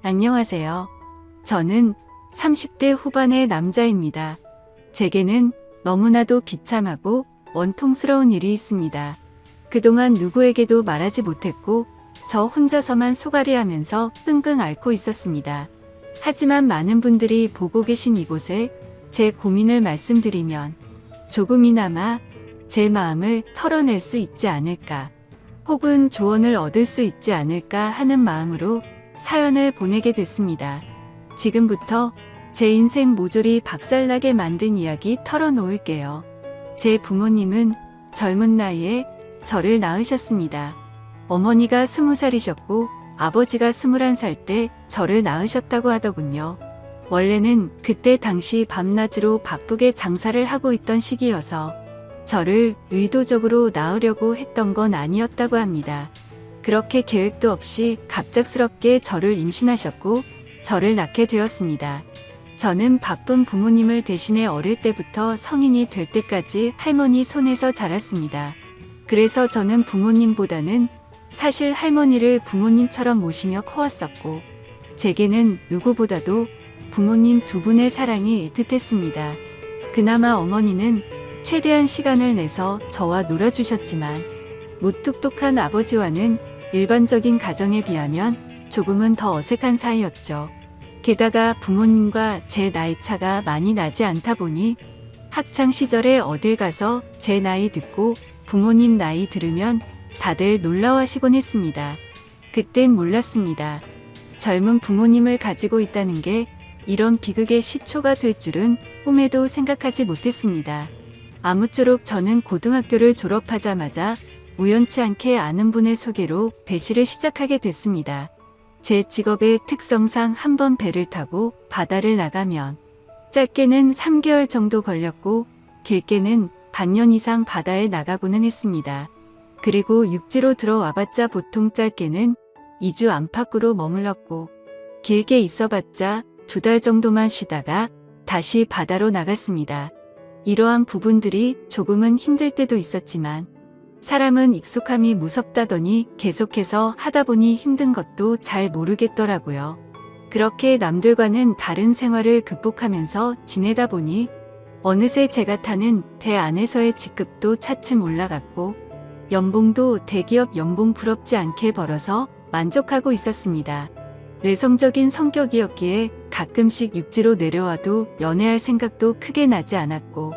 안녕하세요. 저는 30대 후반의 남자입니다. 제게는 너무나도 비참하고 원통스러운 일이 있습니다. 그동안 누구에게도 말하지 못했고 저 혼자서만 소갈이하면서 끙끙 앓고 있었습니다. 하지만 많은 분들이 보고 계신 이곳에 제 고민을 말씀드리면 조금이나마 제 마음을 털어낼 수 있지 않을까, 혹은 조언을 얻을 수 있지 않을까 하는 마음으로 사연을 보내게 됐습니다. 지금부터 제 인생 모조리 박살나게 만든 이야기 털어놓을게요. 제 부모님은 젊은 나이에 저를 낳으셨습니다. 어머니가 20살이셨고 아버지가 21살 때 저를 낳으셨다고 하더군요. 원래는 그때 당시 밤낮으로 바쁘게 장사를 하고 있던 시기여서 저를 의도적으로 낳으려고 했던 건 아니었다고 합니다. 그렇게 계획도 없이 갑작스럽게 저를 임신하셨고 저를 낳게 되었습니다. 저는 바쁜 부모님을 대신해 어릴 때부터 성인이 될 때까지 할머니 손에서 자랐습니다. 그래서 저는 부모님보다는 사실 할머니를 부모님처럼 모시며 커왔었고, 제게는 누구보다도 부모님 두 분의 사랑이 애틋했습니다. 그나마 어머니는 최대한 시간을 내서 저와 놀아주셨지만 무뚝뚝한 아버지와는 일반적인 가정에 비하면 조금은 더 어색한 사이였죠. 게다가 부모님과 제 나이 차가 많이 나지 않다 보니 학창 시절에 어딜 가서 제 나이 듣고 부모님 나이 들으면 다들 놀라워하시곤 했습니다. 그땐 몰랐습니다. 젊은 부모님을 가지고 있다는 게 이런 비극의 시초가 될 줄은 꿈에도 생각하지 못했습니다. 아무쪼록 저는 고등학교를 졸업하자마자 우연치 않게 아는 분의 소개로 배시를 시작하게 됐습니다. 제 직업의 특성상 한번 배를 타고 바다를 나가면 짧게는 3개월 정도 걸렸고 길게는 반년 이상 바다에 나가고는 했습니다. 그리고 육지로 들어와봤자 보통 짧게는 2주 안팎으로 머물렀고 길게 있어봤자 2달 정도만 쉬다가 다시 바다로 나갔습니다. 이러한 부분들이 조금은 힘들 때도 있었지만 사람은 익숙함이 무섭다더니 계속해서 하다 보니 힘든 것도 잘 모르겠더라고요. 그렇게 남들과는 다른 생활을 극복하면서 지내다 보니 어느새 제가 타는 배 안에서의 직급도 차츰 올라갔고 연봉도 대기업 연봉 부럽지 않게 벌어서 만족하고 있었습니다. 내성적인 성격이었기에 가끔씩 육지로 내려와도 연애할 생각도 크게 나지 않았고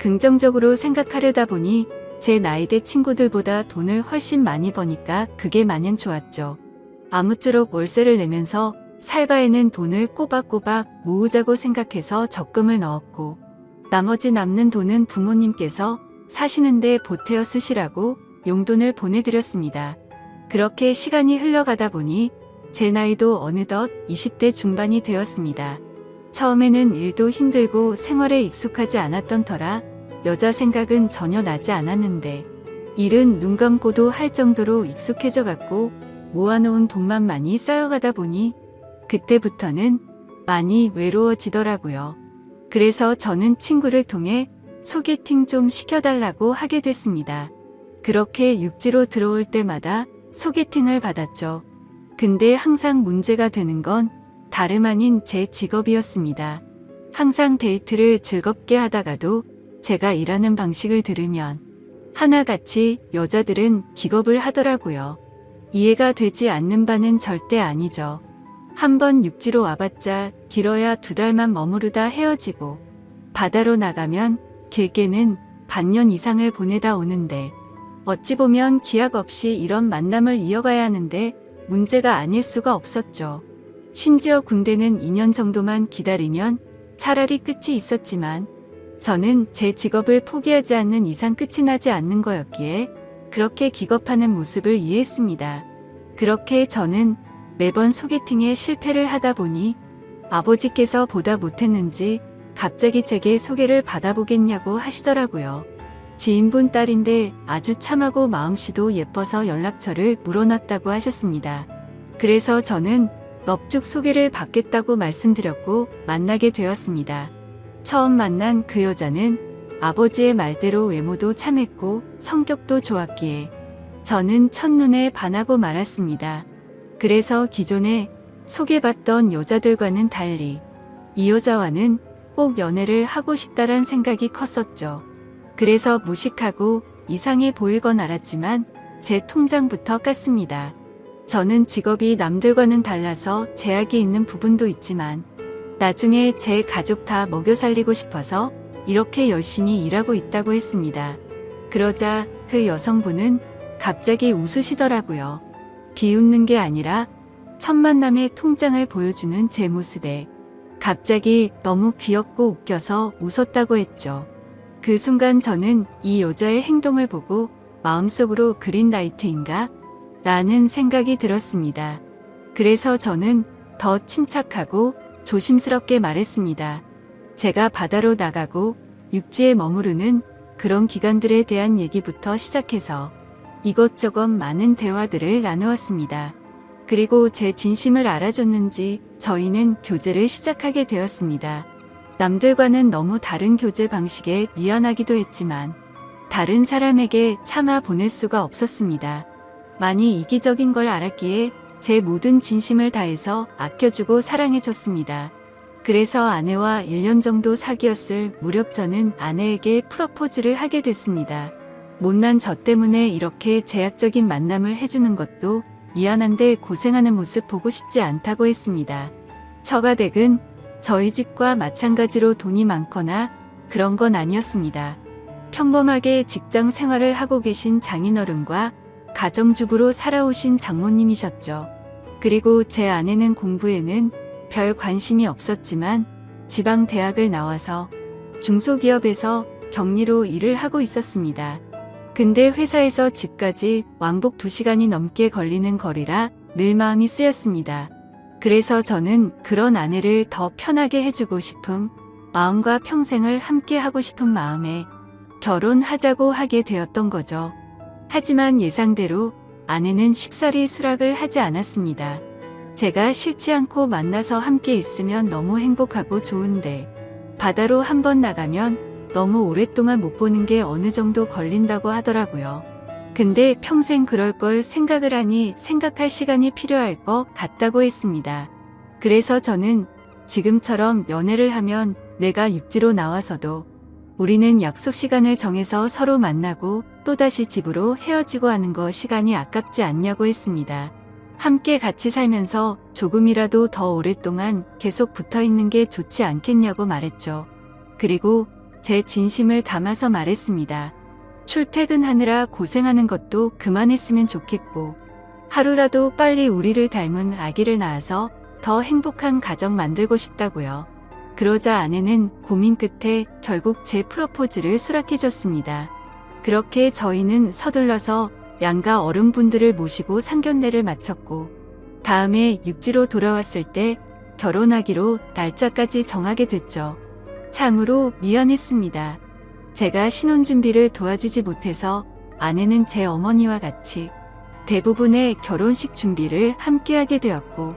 긍정적으로 생각하려다 보니 제 나이대 친구들보다 돈을 훨씬 많이 버니까 그게 마냥 좋았죠. 아무쪼록 월세를 내면서 살 바에는 돈을 꼬박꼬박 모으자고 생각해서 적금을 넣었고 나머지 남는 돈은 부모님께서 사시는데 보태어 쓰시라고 용돈을 보내드렸습니다. 그렇게 시간이 흘러가다 보니 제 나이도 어느덧 20대 중반이 되었습니다. 처음에는 일도 힘들고 생활에 익숙하지 않았던 터라 여자 생각은 전혀 나지 않았는데 일은 눈 감고도 할 정도로 익숙해져 갔고 모아놓은 돈만 많이 쌓여가다 보니 그때부터는 많이 외로워지더라고요. 그래서 저는 친구를 통해 소개팅 좀 시켜달라고 하게 됐습니다. 그렇게 육지로 들어올 때마다 소개팅을 받았죠. 근데 항상 문제가 되는 건 다름 아닌 제 직업이었습니다. 항상 데이트를 즐겁게 하다가도 제가 일하는 방식을 들으면 하나같이 여자들은 기겁을 하더라고요. 이해가 되지 않는 바는 절대 아니죠. 한번 육지로 와봤자 길어야 2달만 머무르다 헤어지고 바다로 나가면 길게는 반년 이상을 보내다 오는데 어찌 보면 기약 없이 이런 만남을 이어가야 하는데 문제가 아닐 수가 없었죠. 심지어 군대는 2년 정도만 기다리면 차라리 끝이 있었지만 저는 제 직업을 포기하지 않는 이상 끝이 나지 않는 거였기에 그렇게 기겁하는 모습을 이해했습니다. 그렇게 저는 매번 소개팅에 실패를 하다 보니 아버지께서 보다 못했는지 갑자기 제게 소개를 받아보겠냐고 하시더라고요. 지인분 딸인데 아주 참하고 마음씨도 예뻐서 연락처를 물어놨다고 하셨습니다. 그래서 저는 넙죽 소개를 받겠다고 말씀드렸고 만나게 되었습니다. 처음 만난 그 여자는 아버지의 말대로 외모도 참했고 성격도 좋았기에 저는 첫눈에 반하고 말았습니다. 그래서 기존에 소개받던 여자들과는 달리 이 여자와는 꼭 연애를 하고 싶다란 생각이 컸었죠. 그래서 무식하고 이상해 보일 건 알았지만 제 통장부터 깠습니다. 저는 직업이 남들과는 달라서 제약이 있는 부분도 있지만 나중에 제 가족 다 먹여 살리고 싶어서 이렇게 열심히 일하고 있다고 했습니다. 그러자 그 여성분은 갑자기 웃으시더라고요. 비웃는 게 아니라 첫 만남의 통장을 보여주는 제 모습에 갑자기 너무 귀엽고 웃겨서 웃었다고 했죠. 그 순간 저는 이 여자의 행동을 보고 마음속으로 그린라이트인가? 라는 생각이 들었습니다. 그래서 저는 더 침착하고 조심스럽게 말했습니다. 제가 바다로 나가고 육지에 머무르는 그런 기간들에 대한 얘기부터 시작해서 이것저것 많은 대화들을 나누었습니다. 그리고 제 진심을 알아줬는지 저희는 교제를 시작하게 되었습니다. 남들과는 너무 다른 교제 방식에 미안하기도 했지만 다른 사람에게 참아 보낼 수가 없었습니다. 많이 이기적인 걸 알았기에 제 모든 진심을 다해서 아껴주고 사랑해줬습니다. 그래서 아내와 1년 정도 사귀었을 무렵 저는 아내에게 프러포즈를 하게 됐습니다. 못난 저 때문에 이렇게 제약적인 만남을 해주는 것도 미안한데 고생하는 모습 보고 싶지 않다고 했습니다. 처가댁은 저희 집과 마찬가지로 돈이 많거나 그런 건 아니었습니다. 평범하게 직장 생활을 하고 계신 장인어른과 가정주부로 살아오신 장모님이셨죠. 그리고 제 아내는 공부에는 별 관심이 없었지만 지방 대학을 나와서 중소기업에서 격리로 일을 하고 있었습니다. 근데 회사에서 집까지 왕복 2시간이 넘게 걸리는 거리라 늘 마음이 쓰였습니다. 그래서 저는 그런 아내를 더 편하게 해주고 싶은 마음과 평생을 함께 하고 싶은 마음에 결혼하자고 하게 되었던 거죠. 하지만 예상대로 아내는 쉽사리 수락을 하지 않았습니다. 제가 싫지 않고 만나서 함께 있으면 너무 행복하고 좋은데 바다로 한번 나가면 너무 오랫동안 못 보는 게 어느 정도 걸린다고 하더라고요. 근데 평생 그럴 걸 생각을 하니 생각할 시간이 필요할 것 같다고 했습니다. 그래서 저는 지금처럼 연애를 하면 내가 육지로 나와서도 우리는 약속 시간을 정해서 서로 만나고 또다시 집으로 헤어지고 하는 거 시간이 아깝지 않냐고 했습니다. 함께 같이 살면서 조금이라도 더 오랫동안 계속 붙어 있는 게 좋지 않겠냐고 말했죠. 그리고 제 진심을 담아서 말했습니다. 출퇴근하느라 고생하는 것도 그만했으면 좋겠고 하루라도 빨리 우리를 닮은 아기를 낳아서 더 행복한 가정 만들고 싶다고요. 그러자 아내는 고민 끝에 결국 제 프러포즈를 수락해줬습니다. 그렇게 저희는 서둘러서 양가 어른분들을 모시고 상견례를 마쳤고 다음에 육지로 돌아왔을 때 결혼하기로 날짜까지 정하게 됐죠. 참으로 미안했습니다. 제가 신혼준비를 도와주지 못해서 아내는 제 어머니와 같이 대부분의 결혼식 준비를 함께하게 되었고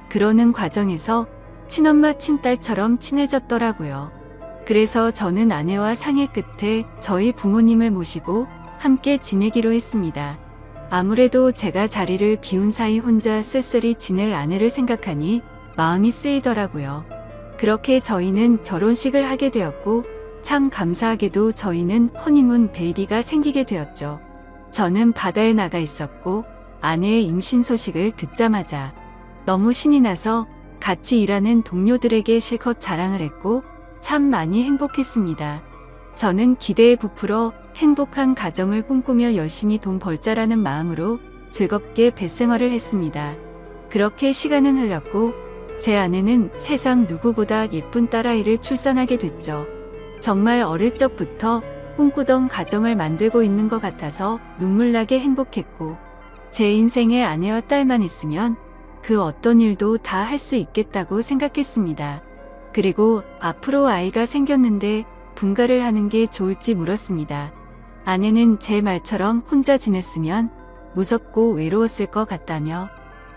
그러는 과정에서 친엄마 친딸처럼 친해졌더라고요. 그래서 저는 아내와 상의 끝에 저희 부모님을 모시고 함께 지내기로 했습니다. 아무래도 제가 자리를 비운 사이 혼자 쓸쓸히 지낼 아내를 생각하니 마음이 쓰이더라고요. 그렇게 저희는 결혼식을 하게 되었고 참 감사하게도 저희는 허니문 베이비가 생기게 되었죠. 저는 바다에 나가 있었고 아내의 임신 소식을 듣자마자 너무 신이 나서 같이 일하는 동료들에게 실컷 자랑을 했고 참 많이 행복했습니다. 저는 기대에 부풀어 행복한 가정을 꿈꾸며 열심히 돈 벌자라는 마음으로 즐겁게 뱃생활을 했습니다. 그렇게 시간은 흘렀고 제 아내는 세상 누구보다 예쁜 딸아이를 출산하게 됐죠. 정말 어릴 적부터 꿈꾸던 가정을 만들고 있는 것 같아서 눈물나게 행복했고 제 인생에 아내와 딸만 있으면 그 어떤 일도 다 할 수 있겠다고 생각했습니다. 그리고 앞으로 아이가 생겼는데 분가를 하는 게 좋을지 물었습니다. 아내는 제 말처럼 혼자 지냈으면 무섭고 외로웠을 것 같다며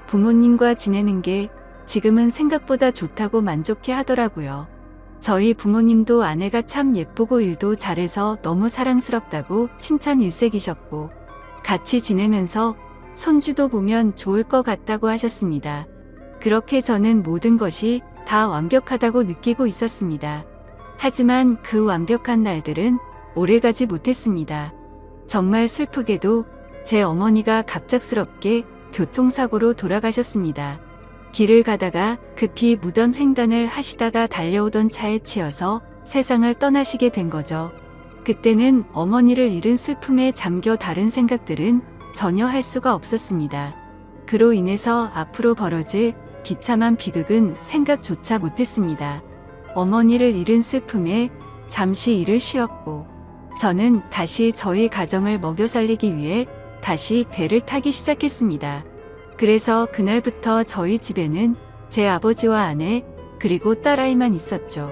부모님과 지내는 게 지금은 생각보다 좋다고 만족해 하더라고요. 저희 부모님도 아내가 참 예쁘고 일도 잘해서 너무 사랑스럽다고 칭찬 일색이셨고 같이 지내면서 손주도 보면 좋을 것 같다고 하셨습니다. 그렇게 저는 모든 것이 다 완벽하다고 느끼고 있었습니다. 하지만 그 완벽한 날들은 오래가지 못했습니다. 정말 슬프게도 제 어머니가 갑작스럽게 교통사고로 돌아가셨습니다. 길을 가다가 급히 무던 횡단을 하시다가 달려오던 차에 치여서 세상을 떠나시게 된 거죠. 그때는 어머니를 잃은 슬픔에 잠겨 다른 생각들은 전혀 할 수가 없었습니다. 그로 인해서 앞으로 벌어질 비참한 비극은 생각조차 못했습니다. 어머니를 잃은 슬픔에 잠시 일을 쉬었고 저는 다시 저희 가정을 먹여 살리기 위해 다시 배를 타기 시작했습니다. 그래서 그날부터 저희 집에는 제 아버지와 아내 그리고 딸아이만 있었죠.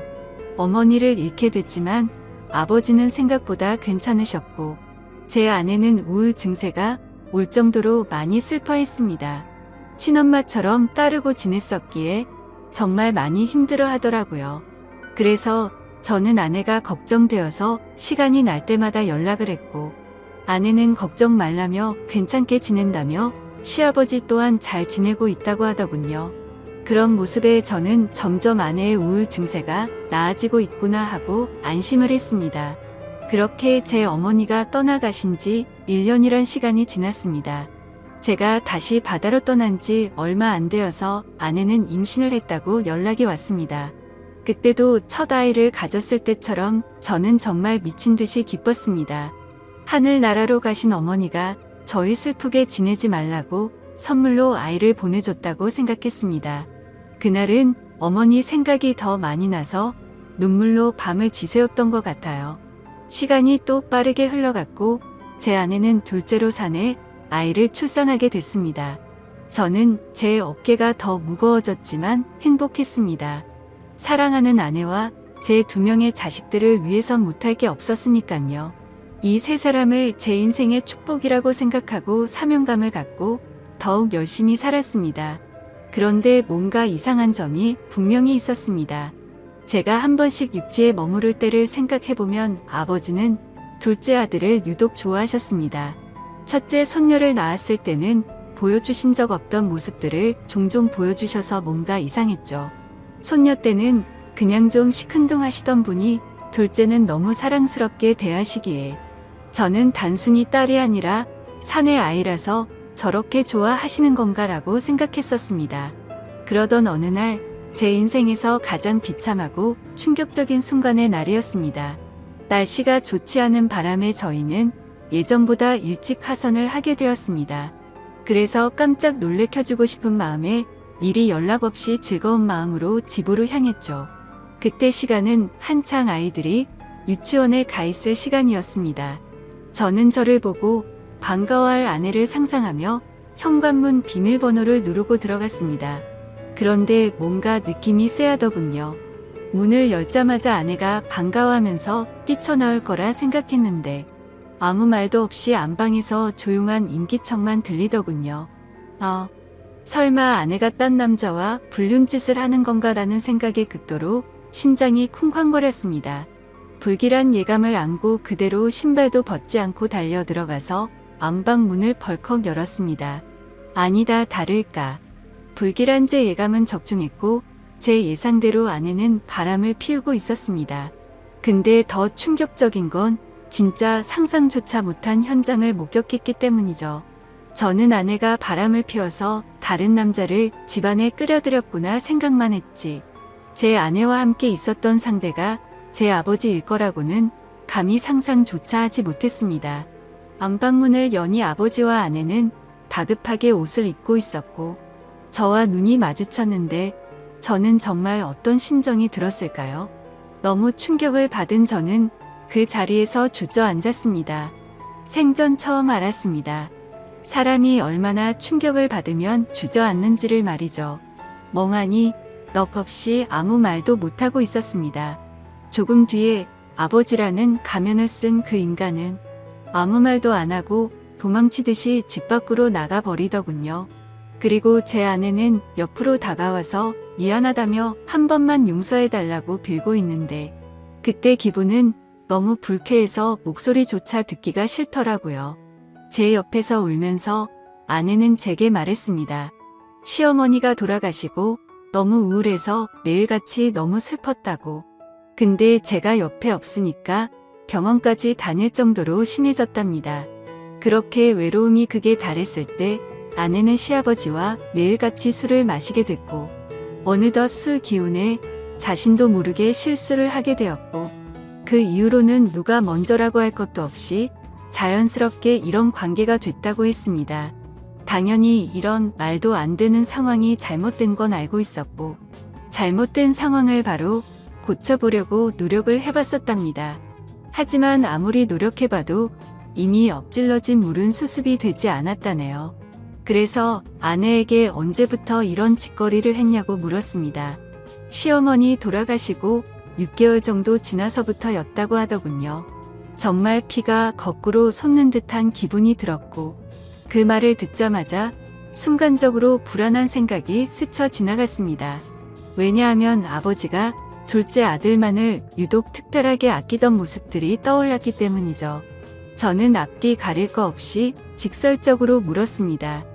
어머니를 잃게 됐지만 아버지는 생각보다 괜찮으셨고 제 아내는 우울 증세가 올 정도로 많이 슬퍼했습니다. 친엄마처럼 따르고 지냈었기에 정말 많이 힘들어 하더라고요. 그래서 저는 아내가 걱정되어서 시간이 날 때마다 연락을 했고 아내는 걱정 말라며 괜찮게 지낸다며 시아버지 또한 잘 지내고 있다고 하더군요. 그런 모습에 저는 점점 아내의 우울 증세가 나아지고 있구나 하고 안심을 했습니다. 그렇게 제 어머니가 떠나가신 지 1년이란 시간이 지났습니다. 제가 다시 바다로 떠난 지 얼마 안 되어서 아내는 임신을 했다고 연락이 왔습니다. 그때도 첫 아이를 가졌을 때처럼 저는 정말 미친 듯이 기뻤습니다. 하늘나라로 가신 어머니가 저희 슬프게 지내지 말라고 선물로 아이를 보내줬다고 생각했습니다. 그날은 어머니 생각이 더 많이 나서 눈물로 밤을 지새웠던 것 같아요. 시간이 또 빠르게 흘러갔고 제 아내는 둘째로 사내 아이를 출산하게 됐습니다. 저는 제 어깨가 더 무거워졌지만 행복했습니다. 사랑하는 아내와 제 2명의 자식들을 위해선 못할 게 없었으니깐요. 이 세 사람을 제 인생의 축복이라고 생각하고 사명감을 갖고 더욱 열심히 살았습니다. 그런데 뭔가 이상한 점이 분명히 있었습니다. 제가 한 번씩 육지에 머무를 때를 생각해보면 아버지는 둘째 아들을 유독 좋아하셨습니다. 첫째 손녀를 낳았을 때는 보여주신 적 없던 모습들을 종종 보여주셔서 뭔가 이상했죠. 손녀 때는 그냥 좀 시큰둥하시던 분이 둘째는 너무 사랑스럽게 대하시기에 저는 단순히 딸이 아니라 사내 아이라서 저렇게 좋아하시는 건가라고 생각했었습니다. 그러던 어느 날 제 인생에서 가장 비참하고 충격적인 순간의 날이었습니다. 날씨가 좋지 않은 바람에 저희는 예전보다 일찍 하선을 하게 되었습니다. 그래서 깜짝 놀래켜주고 싶은 마음에 미리 연락 없이 즐거운 마음으로 집으로 향했죠. 그때 시간은 한창 아이들이 유치원에 가 있을 시간이었습니다. 저는 저를 보고 반가워할 아내를 상상하며 현관문 비밀번호를 누르고 들어갔습니다. 그런데 뭔가 느낌이 쎄하더군요. 문을 열자마자 아내가 반가워하면서 뛰쳐나올 거라 생각했는데 아무 말도 없이 안방에서 조용한 인기척만 들리더군요. 설마 아내가 딴 남자와 불륜짓을 하는 건가라는 생각에 극도로 심장이 쿵쾅거렸습니다. 불길한 예감을 안고 그대로 신발도 벗지 않고 달려 들어가서 안방 문을 벌컥 열었습니다. 아니다 다를까. 불길한 제 예감은 적중했고 제 예상대로 아내는 바람을 피우고 있었습니다. 근데 더 충격적인 건 진짜 상상조차 못한 현장을 목격했기 때문이죠. 저는 아내가 바람을 피워서 다른 남자를 집안에 끌어들였구나 생각만 했지. 제 아내와 함께 있었던 상대가 제 아버지일 거라고는 감히 상상조차 하지 못했습니다. 안방문을 여니 아버지와 아내는 다급하게 옷을 입고 있었고 저와 눈이 마주쳤는데 저는 정말 어떤 심정이 들었을까요? 너무 충격을 받은 저는 그 자리에서 주저앉았습니다. 생전 처음 알았습니다. 사람이 얼마나 충격을 받으면 주저앉는지를 말이죠. 멍하니 넋 없이 아무 말도 못하고 있었습니다. 조금 뒤에 아버지라는 가면을 쓴 그 인간은 아무 말도 안 하고 도망치듯이 집 밖으로 나가버리더군요. 그리고 제 아내는 옆으로 다가와서 미안하다며 한 번만 용서해달라고 빌고 있는데 그때 기분은 너무 불쾌해서 목소리조차 듣기가 싫더라고요. 제 옆에서 울면서 아내는 제게 말했습니다. 시어머니가 돌아가시고 너무 우울해서 매일같이 너무 슬펐다고. 근데 제가 옆에 없으니까 병원까지 다닐 정도로 심해졌답니다. 그렇게 외로움이 극에 달했을 때 아내는 시아버지와 매일같이 술을 마시게 됐고 어느덧 술 기운에 자신도 모르게 실수를 하게 되었고 그 이후로는 누가 먼저라고 할 것도 없이 자연스럽게 이런 관계가 됐다고 했습니다. 당연히 이런 말도 안 되는 상황이 잘못된 건 알고 있었고 잘못된 상황을 바로 고쳐보려고 노력을 해봤었답니다. 하지만 아무리 노력해봐도 이미 엎질러진 물은 수습이 되지 않았다네요. 그래서 아내에게 언제부터 이런 짓거리를 했냐고 물었습니다. 시어머니 돌아가시고 6개월 정도 지나서부터였다고 하더군요. 정말 피가 거꾸로 솟는 듯한 기분이 들었고 그 말을 듣자마자 순간적으로 불안한 생각이 스쳐 지나갔습니다. 왜냐하면 아버지가 둘째 아들만을 유독 특별하게 아끼던 모습들이 떠올랐기 때문이죠. 저는 앞뒤 가릴 거 없이 직설적으로 물었습니다.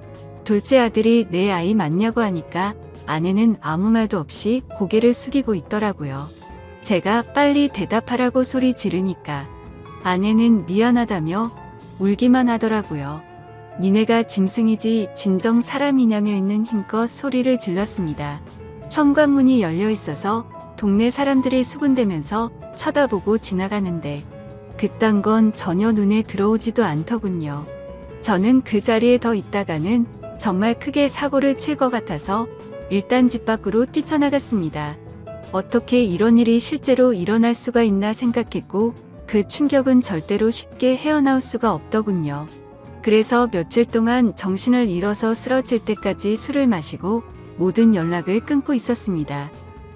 둘째 아들이 내 아이 맞냐고 하니까 아내는 아무 말도 없이 고개를 숙이고 있더라고요. 제가 빨리 대답하라고 소리 지르니까 아내는 미안하다며 울기만 하더라고요. 니네가 짐승이지 진정 사람이냐며 있는 힘껏 소리를 질렀습니다. 현관문이 열려 있어서 동네 사람들이 수군대면서 쳐다보고 지나가는데 그딴 건 전혀 눈에 들어오지도 않더군요. 저는 그 자리에 더 있다가는 정말 크게 사고를 칠 것 같아서 일단 집 밖으로 뛰쳐나갔습니다. 어떻게 이런 일이 실제로 일어날 수가 있나 생각했고 그 충격은 절대로 쉽게 헤어나올 수가 없더군요. 그래서 며칠 동안 정신을 잃어서 쓰러질 때까지 술을 마시고 모든 연락을 끊고 있었습니다.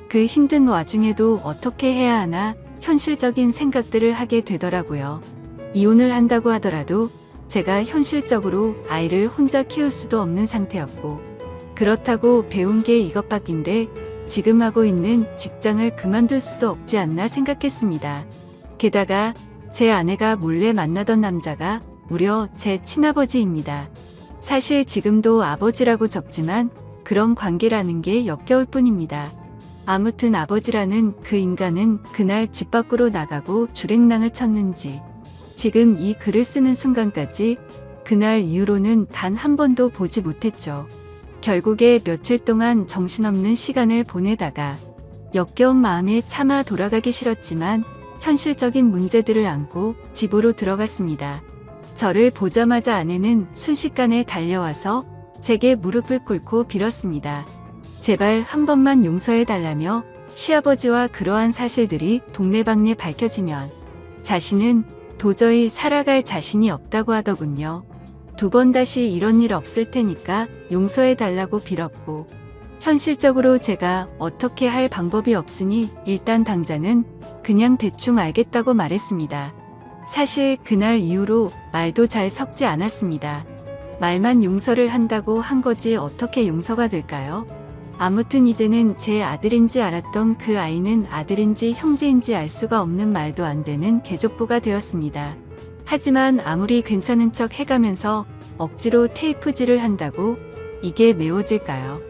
그 힘든 와중에도 어떻게 해야 하나 현실적인 생각들을 하게 되더라고요. 이혼을 한다고 하더라도 제가 현실적으로 아이를 혼자 키울 수도 없는 상태였고 그렇다고 배운 게 이것밖인데 지금 하고 있는 직장을 그만둘 수도 없지 않나 생각했습니다. 게다가 제 아내가 몰래 만나던 남자가 무려 제 친아버지입니다. 사실 지금도 아버지라고 적지만 그런 관계라는 게 역겨울 뿐입니다. 아무튼 아버지라는 그 인간은 그날 집 밖으로 나가고 주랭랑을 쳤는지 지금 이 글을 쓰는 순간까지 그날 이후로는 단 한 번도 보지 못했죠. 결국에 며칠 동안 정신없는 시간을 보내다가 역겨운 마음에 차마 돌아가기 싫었지만 현실적인 문제들을 안고 집으로 들어갔습니다. 저를 보자마자 아내는 순식간에 달려와서 제게 무릎을 꿇고 빌었습니다. 제발 한 번만 용서해달라며 시아버지와 그러한 사실들이 동네방네 밝혀지면 자신은 도저히 살아갈 자신이 없다고 하더군요. 2번 다시 이런 일 없을 테니까 용서해달라고 빌었고 현실적으로 제가 어떻게 할 방법이 없으니 일단 당장은 그냥 대충 알겠다고 말했습니다. 사실 그날 이후로 말도 잘 섞지 않았습니다. 말만 용서를 한다고 한 거지 어떻게 용서가 될까요? 아무튼 이제는 제 아들인지 알았던 그 아이는 아들인지 형제인지 알 수가 없는 말도 안 되는 계족부가 되었습니다. 하지만 아무리 괜찮은 척 해가면서 억지로 테이프질을 한다고 이게 메워질까요?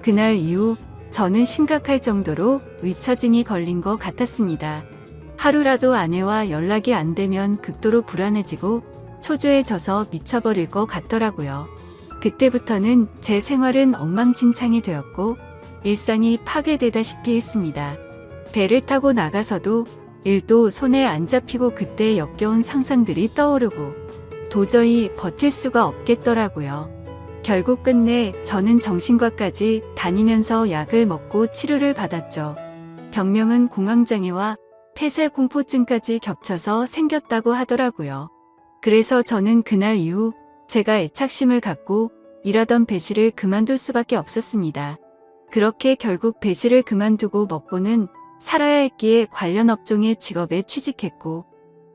그날 이후 저는 심각할 정도로 의처증이 걸린 것 같았습니다. 하루라도 아내와 연락이 안 되면 극도로 불안해지고 초조해져서 미쳐버릴 것 같더라고요. 그때부터는 제 생활은 엉망진창이 되었고 일상이 파괴되다시피 했습니다. 배를 타고 나가서도 일도 손에 안 잡히고 그때 역겨운 상상들이 떠오르고 도저히 버틸 수가 없겠더라고요. 결국 끝내 저는 정신과까지 다니면서 약을 먹고 치료를 받았죠. 병명은 공황장애와 폐쇄공포증까지 겹쳐서 생겼다고 하더라고요. 그래서 저는 그날 이후 제가 애착심을 갖고 일하던 배실을 그만둘 수밖에 없었습니다. 그렇게 결국 배실을 그만두고 먹고는 살아야 했기에 관련 업종의 직업에 취직했고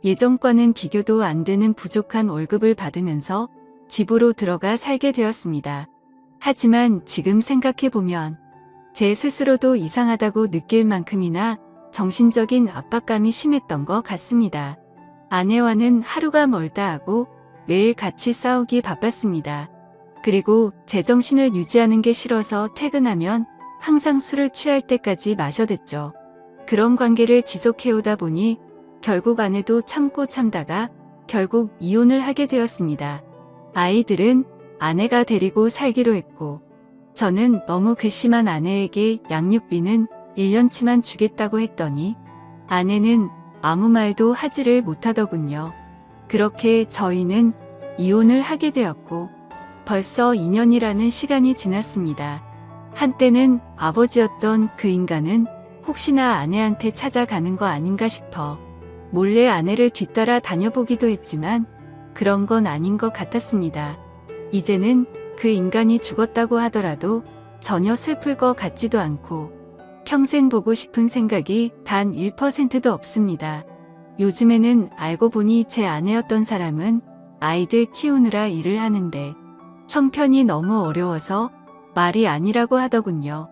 예전과는 비교도 안 되는 부족한 월급을 받으면서 집으로 들어가 살게 되었습니다. 하지만 지금 생각해보면 제 스스로도 이상하다고 느낄 만큼이나 정신적인 압박감이 심했던 것 같습니다. 아내와는 하루가 멀다 하고 매일 같이 싸우기 바빴습니다. 그리고 제정신을 유지하는 게 싫어서 퇴근하면 항상 술을 취할 때까지 마셔댔죠. 그런 관계를 지속해오다 보니 결국 아내도 참고 참다가 결국 이혼을 하게 되었습니다. 아이들은 아내가 데리고 살기로 했고, 저는 너무 괘씸한 아내에게 양육비는 1년치만 주겠다고 했더니 아내는 아무 말도 하지를 못하더군요. 그렇게 저희는 이혼을 하게 되었고 벌써 2년이라는 시간이 지났습니다. 한때는 아버지였던 그 인간은 혹시나 아내한테 찾아가는 거 아닌가 싶어 몰래 아내를 뒤따라 다녀보기도 했지만 그런 건 아닌 것 같았습니다. 이제는 그 인간이 죽었다고 하더라도 전혀 슬플 것 같지도 않고 평생 보고 싶은 생각이 단 1%도 없습니다. 요즘에는 알고 보니 제 아내였던 사람은 아이들 키우느라 일을 하는데 형편이 너무 어려워서 말이 아니라고 하더군요.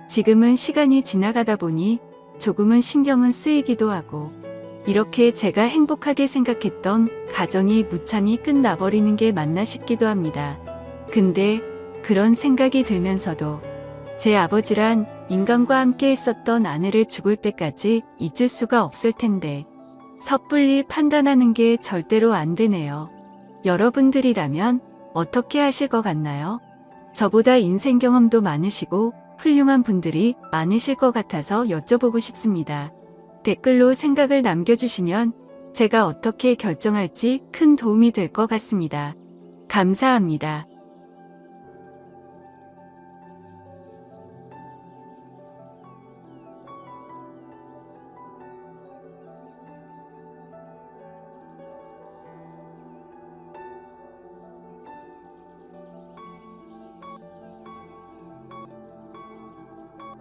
지금은 시간이 지나가다 보니 조금은 신경은 쓰이기도 하고 이렇게 제가 행복하게 생각했던 가정이 무참히 끝나버리는 게 맞나 싶기도 합니다. 근데 그런 생각이 들면서도 제 아버지란 인간과 함께 했었던 아내를 죽을 때까지 잊을 수가 없을 텐데 섣불리 판단하는 게 절대로 안 되네요. 여러분들이라면 어떻게 하실 것 같나요? 저보다 인생 경험도 많으시고 훌륭한 분들이 많으실 것 같아서 여쭤보고 싶습니다. 댓글로 생각을 남겨주시면 제가 어떻게 결정할지 큰 도움이 될 것 같습니다. 감사합니다.